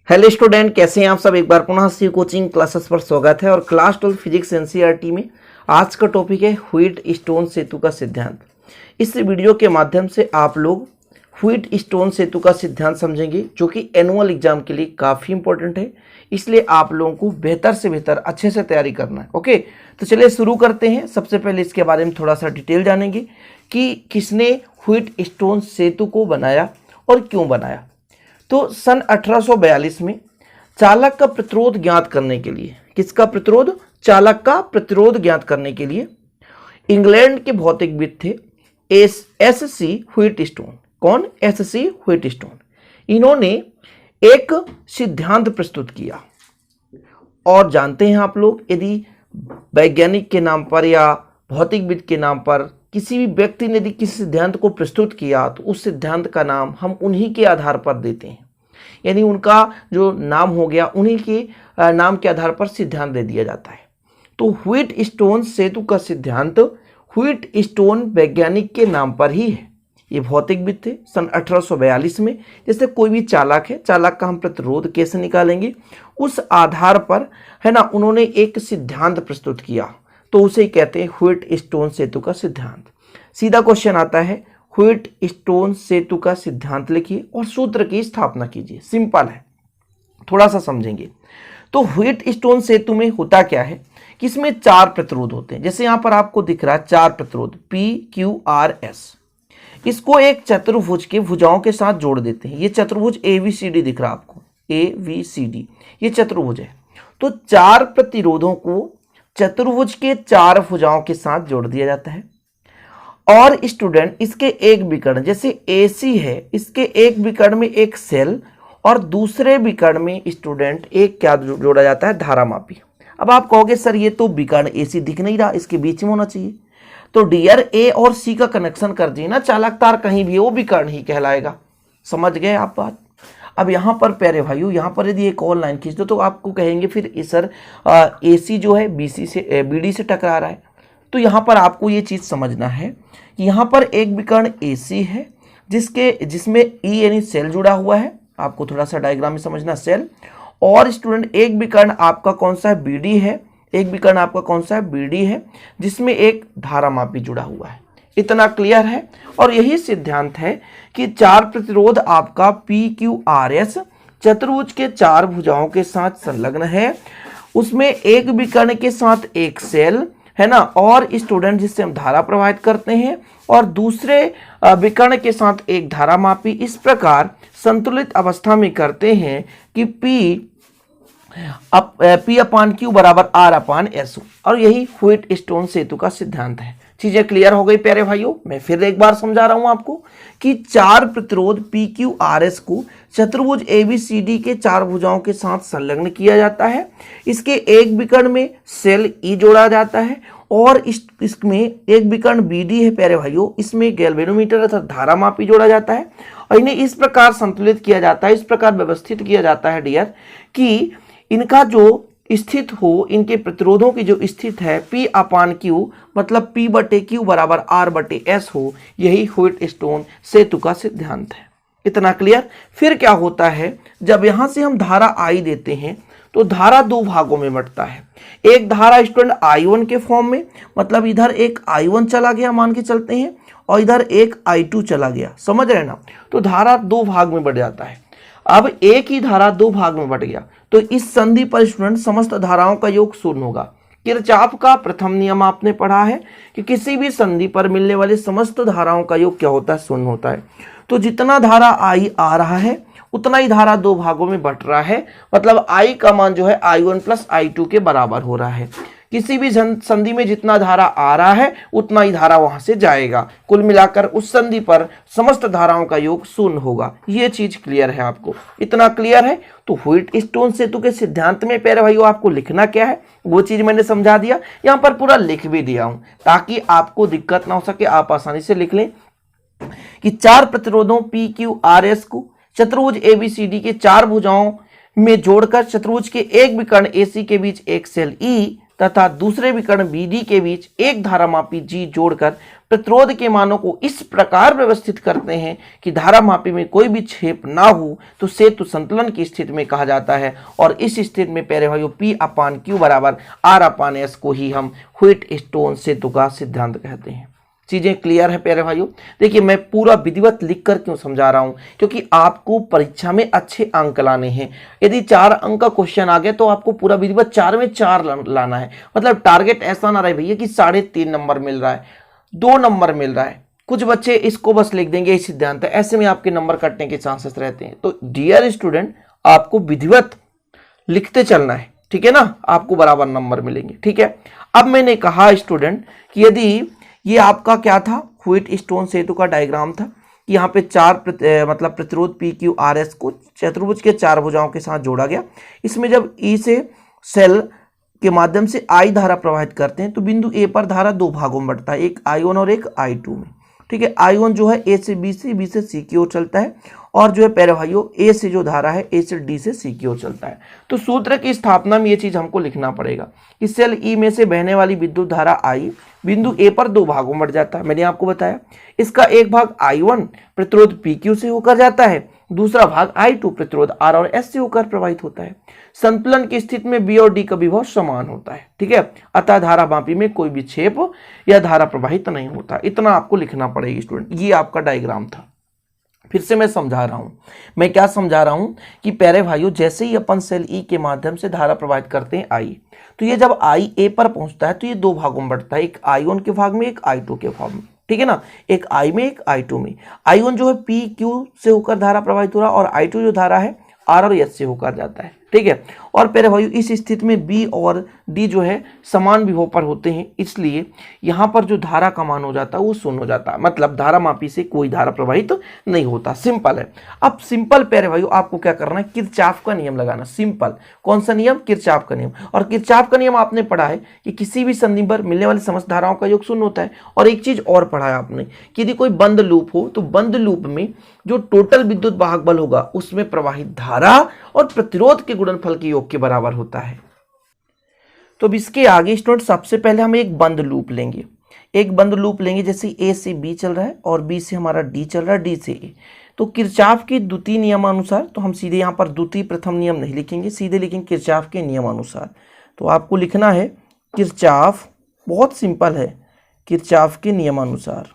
Hello student, कैसे हैं आप सब। एक बार पुनः सी कोचिंग क्लासेस पर स्वागत है। और क्लास 12 फिजिक्स एनसीईआरटी में आज का टॉपिक है व्हीटस्टोन सेतु का सिद्धांत। इस वीडियो के माध्यम से आप लोग व्हीटस्टोन सेतु का सिद्धांत समझेंगे, जो कि एनुअल एग्जाम के लिए काफ़ी इंपॉर्टेंट है। इसलिए आप लोगों को बेहतर से बेहतर अच्छे से तैयारी करना है। ओके, तो चलिए शुरू करते हैं। सबसे पहले इसके बारे में थोड़ा सा डिटेल जानेंगे कि किसने व्हीटस्टोन सेतु को बनाया और क्यों बनाया। तो सन 1842 में चालक का प्रतिरोध ज्ञात करने के लिए, किसका प्रतिरोध? चालक का प्रतिरोध ज्ञात करने के लिए इंग्लैंड के भौतिकविद थे एस.सी. व्हीटस्टोन। कौन? एस.सी. व्हीटस्टोन। इन्होंने एक सिद्धांत प्रस्तुत किया। और जानते हैं आप लोग, यदि वैज्ञानिक के नाम पर या भौतिकविद के नाम पर किसी भी व्यक्ति ने यदि किसी सिद्धांत को प्रस्तुत किया तो उस सिद्धांत का नाम हम उन्हीं के आधार पर देते हैं। यानी उनका जो नाम हो गया, उन्हीं के नाम के आधार पर सिद्धांत दे दिया जाता है। तो व्हीटस्टोन सेतु का सिद्धांत व्हीटस्टोन वैज्ञानिक के नाम पर ही है। ये भौतिकविद थे सन 1842 में। जैसे कोई भी चालक है, चालक का हम प्रतिरोध कैसे निकालेंगे, उस आधार पर है ना, उन्होंने एक सिद्धांत प्रस्तुत किया, तो उसे कहते हैं व्हीटस्टोन सेतु का सिद्धांत। सीधा क्वेश्चन आता है, व्हीटस्टोन सेतु का सिद्धांत लिखिए और सूत्र की स्थापना कीजिए। सिंपल है, थोड़ा सा समझेंगे। तो व्हीटस्टोन सेतु में होता क्या है कि इसमें 4 प्रतिरोध होते हैं। जैसे यहां पर आपको दिख रहा है 4 प्रतिरोध PQRS। इसको एक चतुर्भुज के भुजाओं के साथ जोड़ देते हैं। ये चतुर्भुज ABCD दिख रहा है आपको, ABCD, ये चतुर्भुज है। तो 4 प्रतिरोधों को चतुर्भुज के 4 भुजाओं के साथ जोड़ दिया जाता है। और स्टूडेंट, इसके एक विकर्ण, जैसे AC है, इसके एक विकर्ण में एक सेल और दूसरे विकर्ण में स्टूडेंट एक क्या जोड़ा जाता है? धारामापी। अब आप कहोगे सर ये तो विकर्ण AC दिख नहीं रहा, इसके बीच में होना चाहिए। तो डियर A और C का कनेक्शन कर दिए ना, चालक तार कहीं भी, वो विकर्ण ही कहलाएगा। समझ गए आप बात? अब यहाँ पर प्यारे भाइयों, यहाँ पर यदि एक और लाइन खींच दो तो आपको कहेंगे फिर सर AC जो है BD से टकरा रहा है। तो यहाँ पर आपको ये चीज़ समझना है कि यहाँ पर एक विकर्ण AC है जिसमें E यानी सेल जुड़ा हुआ है। आपको थोड़ा सा डायग्राम में समझना, सेल। और स्टूडेंट एक विकर्ण आपका कौन सा है? BD है। एक विकर्ण आपका कौन सा है? BD है, जिसमें एक धारामापी जुड़ा हुआ है। इतना क्लियर है। और यही सिद्धांत है कि 4 प्रतिरोध आपका PQRS चतुर्भुज के 4 भुजाओं के साथ संलग्न है। उसमें एक विकर्ण के साथ एक सेल है ना, और स्टूडेंट जिससे हम धारा प्रवाहित करते हैं, और दूसरे विकर्ण के साथ एक धारामापी। इस प्रकार संतुलित अवस्था में करते हैं कि P/Q बराबर R/S। और यही व्हीटस्टोन सेतु का सिद्धांत है। चीजें क्लियर हो गई प्यारे भाइयों? मैं फिर एक बार समझा रहा हूं आपको कि 4 प्रतिरोध PQRS को चतुर्भुज ABCD के 4 भुजाओं के साथ संलग्न किया जाता है। इसके एक विकर्ण में सेल E जोड़ा जाता है, और इसमें एक विकर्ण BD है प्यारे भाइयों, इसमें गैल्वेनोमीटर अर्थात धारामापी जोड़ा जाता है। और इन्हें इस प्रकार संतुलित किया जाता है, इस प्रकार व्यवस्थित किया जाता है डियर, कि इनका जो स्थित हो, इनके प्रतिरोधों की जो स्थित है P/Q मतलब P/Q बराबर R/S हो। यही व्हीटस्टोन सेतु का सिद्धांत है। इतना क्लियर? फिर क्या होता है, जब यहां से हम धारा I देते हैं तो धारा 2 भागों में बंटता है। एक धारा स्टूडेंट I1 के फॉर्म में, मतलब इधर एक I1 चला गया मान के चलते हैं, और इधर एक I2 चला गया। समझ रहे ना? तो धारा 2 भाग में बढ़ जाता है। अब एक ही धारा 2 भाग में बट गया, तो इस संधि पर स्टूडेंट समस्त धाराओं का योग शून्य होगा। किरचॉफ का प्रथम नियम आपने पढ़ा है कि किसी भी संधि पर मिलने वाले समस्त धाराओं का योग क्या होता है? शून्य होता है। तो जितना धारा I आ रहा है उतना ही धारा 2 भागों में बट रहा है, मतलब I का मान जो है I1 प्लस I2 के बराबर हो रहा है। किसी भी संधि में जितना धारा आ रहा है उतना ही धारा वहां से जाएगा। कुल मिलाकर उस संधि पर समस्त धाराओं का योग शून्य होगा। ये चीज क्लियर है आपको? इतना क्लियर है? तो व्हीटस्टोन सेतु के सिद्धांत में प्यारे भाइयों आपको लिखना क्या है वो चीज मैंने समझा दिया। यहाँ पर पूरा लिख भी दिया हूं ताकि आपको दिक्कत ना हो सके, आप आसानी से लिख लें कि 4 प्रतिरोधों PQRS को चतुर्भुज ABCD के 4 भुजाओं में जोड़कर चतुर्भुज के एक विकर्ण AC के बीच एक सेल E तथा दूसरे विकर्ण BD के बीच एक धारामापी G जोड़कर प्रतिरोध के मानों को इस प्रकार व्यवस्थित करते हैं कि धारामापी में कोई भी छेद ना हो तो सेतु संतुलन की स्थिति में कहा जाता है। और इस स्थिति में प्यारे भाइयों P/Q बराबर R/S को ही हम व्हीटस्टोन सेतु का सिद्धांत कहते हैं। चीजें क्लियर है प्यारे भाइयों। देखिए मैं पूरा विधिवत लिखकर क्यों समझा रहा हूं, क्योंकि आपको परीक्षा में अच्छे अंक लाने हैं। यदि 4 अंक का क्वेश्चन आ गया तो आपको पूरा विधिवत 4 में 4 लाना है। मतलब टारगेट ऐसा ना रहे भैया कि 3.5 नंबर मिल रहा है, 2 नंबर मिल रहा है। कुछ बच्चे इसको बस लिख देंगे इस सिद्धांत है, ऐसे में आपके नंबर कटने के चांसेस रहते हैं। तो डियर स्टूडेंट आपको विधिवत लिखते चलना है, ठीक है ना, आपको बराबर नंबर मिलेंगे। ठीक है, अब मैंने कहा स्टूडेंट कि यदि ये आपका क्या था, व्हीटस्टोन सेतु का डायग्राम था कि यहाँ पे 4 मतलब प्रतिरोध PQRS को चतुर्भुज के 4 भुजाओं के साथ जोड़ा गया। इसमें जब E से सेल के माध्यम से I धारा प्रवाहित करते हैं तो बिंदु A पर धारा 2 भागों में बढ़ता है, एक I1 और एक I2 में। ठीक है, I1 जो है A से B से B से C की ओर चलता है, और जो है प्यारे भाइयों A से जो धारा है A से D से C की ओर चलता है। तो सूत्र की स्थापना में ये चीज हमको लिखना पड़ेगा कि सेल E में से बहने वाली विद्युत धारा I बिंदु A पर 2 भागों में बढ़ जाता है। मैंने आपको बताया इसका एक भाग I1 प्रतिरोध PQ से होकर जाता है, दूसरा भाग I2 प्रतिरोध R और S से होकर प्रवाहित होता है। संतुलन की स्थिति में B और D का विभव समान होता है। ठीक है, अतः धारामापी में कोई विक्षेप या धारा प्रवाहित नहीं होता। इतना आपको लिखना पड़ेगा स्टूडेंट। ये आपका डायग्राम था। फिर से मैं समझा रहा हूं, मैं क्या समझा रहा हूं कि प्यारे भाइयों जैसे ही अपन सेल E के माध्यम से धारा प्रवाहित करते हैं I, तो ये जब I A पर पहुंचता है तो ये 2 भागों में बढ़ता है, एक I1 के भाग में एक I2 के भाग में। ठीक है ना, एक I में एक I2 में। I1 जो है PQ से होकर धारा प्रवाहित हो रहा है और I2 जो धारा है R और S से होकर जाता है। ठीक है, और प्यारे भाइयों इस स्थिति में B और D जो है समान विभव पर होते हैं, इसलिए यहाँ पर जो धारा का मान हो जाता है वो 0 हो जाता है। मतलब धारामापी से कोई धारा प्रवाहित नहीं होता। सिंपल है। अब सिंपल प्यारे भाइयों आपको क्या करना है, किरचॉफ का नियम लगाना। सिंपल कौन सा नियम, किरचॉफ का नियम। और किरचॉफ का नियम आपने पढ़ा है कि किसी भी संधि पर मिलने वाली समस्त धाराओं का योग 0 होता है। और एक चीज और पढ़ा है आपने कि यदि कोई बंद लूप हो तो बंद लूप में जो टोटल विद्युत वाहक बल होगा उसमें प्रवाहित धारा और प्रतिरोध के गुणनफल के योग के बराबर होता है। तो अब इसके आगे स्टूडेंट सबसे पहले हम एक बंद लूप लेंगे। एक बंद लूप लेंगे जैसे A से B चल रहा है और B से हमारा D चल रहा है, D से A। तो किरचॉफ के द्वितीय नियमानुसार, तो हम सीधे यहाँ पर द्वितीय प्रथम नियम नहीं लिखेंगे, सीधे लिखेंगे किरचॉफ के नियमानुसार। तो आपको लिखना है किरचॉफ, बहुत सिंपल है, किरचॉफ के नियमानुसार।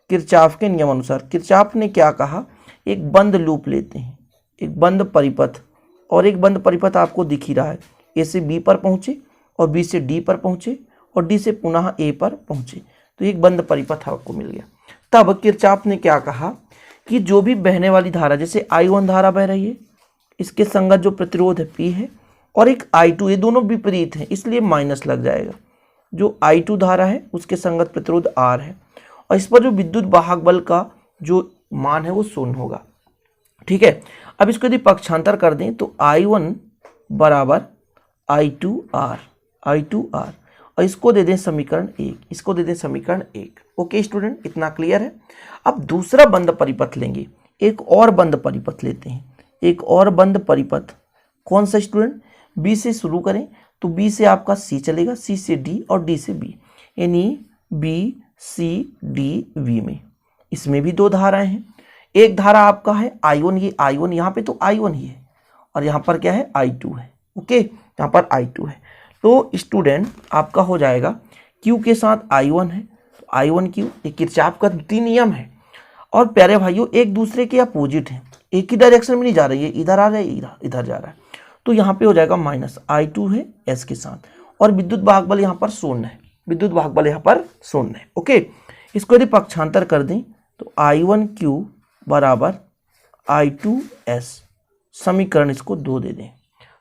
किरचॉफ के नियमानुसार किरचॉफ ने क्या कहा, एक बंद लूप लेते हैं, एक बंद परिपथ, और एक बंद परिपथ आपको दिख ही रहा है, A से B पर पहुंचे और B से D पर पहुंचे और D से पुनः A पर पहुंचे, तो एक बंद परिपथ आपको मिल गया। तब किरचॉफ ने क्या कहा कि जो भी बहने वाली धारा, जैसे I1 धारा बह रही है, इसके संगत जो प्रतिरोध है P है, और एक I2, ये दोनों विपरीत हैं इसलिए माइनस लग जाएगा। जो I2 धारा है उसके संगत प्रतिरोध R है, और इस पर जो विद्युत वाहक बल का जो मान है वो 0 होगा। ठीक है, अब इसको यदि पक्षांतर कर दें तो I1 बराबर I2R, और इसको दे दें समीकरण 1, इसको दे दें समीकरण 1। ओके स्टूडेंट, इतना क्लियर है। अब दूसरा बंद परिपथ लेंगे, एक और बंद परिपथ लेते हैं, एक और बंद परिपथ। कौन सा स्टूडेंट, B से शुरू करें तो B से आपका C चलेगा, C से D और D से B, यानी B C D V में। इसमें भी 2 धाराएं हैं, एक धारा आपका है I1, ये I1 यहाँ पे तो I1 ही है, और यहाँ पर क्या है I2 है। ओके, यहाँ पर I2 है। तो स्टूडेंट आपका हो जाएगा Q के साथ I1 है, तो I1 Q, ये किरचॉफ का द्वितीय नियम है। और प्यारे भाइयों एक दूसरे के अपोजिट है, एक ही डायरेक्शन में नहीं जा रही है, इधर आ रहा है इधर जा रहा है, तो यहाँ पे हो जाएगा माइनस I2 है S के साथ, और विद्युत वाहक बल यहाँ पर 0 है, विद्युत वाहक बल यहाँ पर 0 है। ओके, इसको यदि पक्षांतर कर दें तो I1Q बराबर I2S, समीकरण इसको 2 दे दें,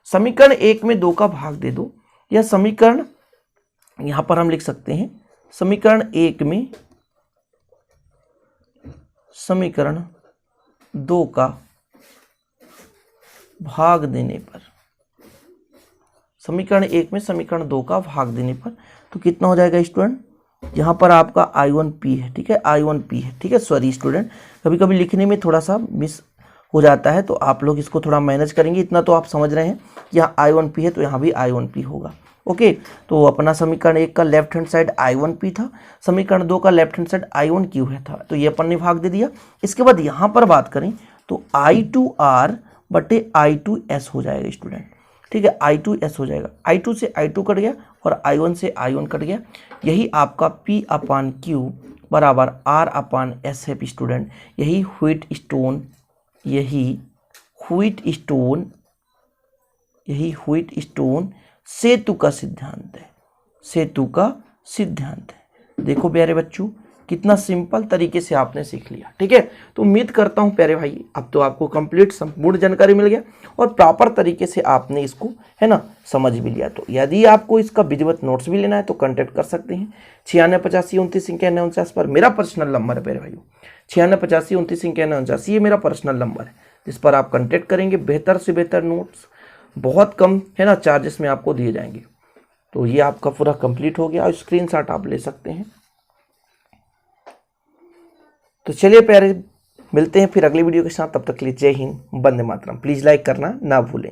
समीकरण 1 में 2 का भाग दे दो, या समीकरण यहां पर हम लिख सकते हैं समीकरण 1 में समीकरण 2 का भाग देने पर, समीकरण 1 में समीकरण 2 का भाग देने पर तो कितना हो जाएगा स्टूडेंट, यहाँ पर आपका I1P है। ठीक है, I1P है। ठीक है, सॉरी स्टूडेंट, कभी कभी लिखने में थोड़ा सा मिस हो जाता है, तो आप लोग इसको थोड़ा मैनेज करेंगे। इतना तो आप समझ रहे हैं कि यहाँ I1P है तो यहाँ भी I1P होगा। ओके, तो अपना समीकरण 1 का लेफ्ट हैंड साइड I1P था, समीकरण 2 का लेफ्ट हैंड साइड I1Q है था, तो ये अपन ने भाग दे दिया। इसके बाद यहाँ पर बात करें तो I2R बटे I2S हो जाएगा स्टूडेंट। ठीक है, I2S हो जाएगा, I2 से I2 कट गया और I1 से I1 कट गया। यही आपका P/Q बराबर R/S है स्टूडेंट। यही व्हीट स्टोन सेतु का सिद्धांत है, सेतु का सिद्धांत है। देखो प्यारे बच्चों, कितना सिंपल तरीके से आपने सीख लिया। ठीक है, तो उम्मीद करता हूं प्यारे भाई अब तो आपको कंप्लीट संपूर्ण जानकारी मिल गया और प्रॉपर तरीके से आपने इसको है ना समझ भी लिया। तो यदि आपको इसका विधिवत नोट्स भी लेना है तो कांटेक्ट कर सकते हैं 968529 पर। मेरा पर्सनल नंबर है प्यारे भाइयों, 968529 ये मेरा पर्सनल नंबर है, जिस पर आप कांटेक्ट करेंगे। बेहतर से बेहतर नोट्स बहुत कम है ना चार्जेस में आपको दिए जाएंगे। तो ये आपका पूरा कंप्लीट हो गया और स्क्रीनशॉट आप ले सकते हैं। तो चलिए प्यारे, मिलते हैं फिर अगली वीडियो के साथ। तब तक के लिए जय हिंद, वंदे मातरम। प्लीज़ लाइक करना ना भूलें।